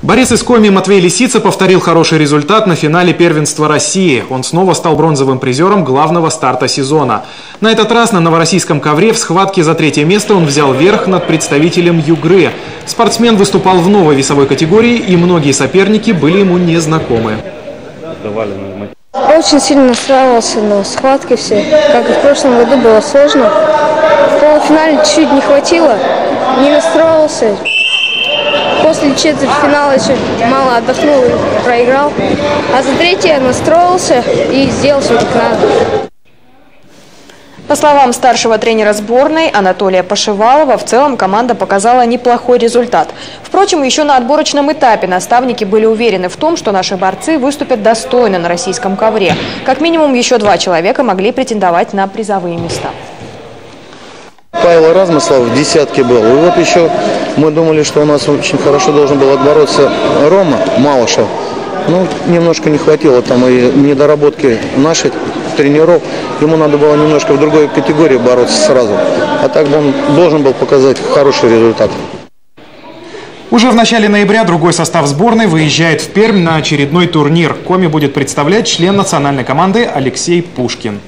Борец из Коми Матвей Лисица повторил хороший результат на финале первенства России. Он снова стал бронзовым призером главного старта сезона. На этот раз на новороссийском ковре в схватке за третье место он взял верх над представителем Югры. Спортсмен выступал в новой весовой категории, и многие соперники были ему незнакомы. Очень сильно настраивался на схватки все. Как и в прошлом году, было сложно. В полуфинале чуть-чуть не хватило, не настроился. После четвертьфинала еще мало отдохнул и проиграл. А за третье настроился и сделал все как надо. По словам старшего тренера сборной Анатолия Пошивалова, в целом команда показала неплохой результат. Впрочем, еще на отборочном этапе наставники были уверены в том, что наши борцы выступят достойно на российском ковре. Как минимум еще 2 человека могли претендовать на призовые места. Павел Размыслов в десятке был. И вот еще мы думали, что у нас очень хорошо должен был отбороться Рома Малышев. Ну, немножко не хватило там и недоработки наших тренеров. Ему надо было немножко в другой категории бороться сразу. А так бы он должен был показать хороший результат. Уже в начале ноября другой состав сборной выезжает в Пермь на очередной турнир. Коми будет представлять член национальной команды Алексей Пушкин.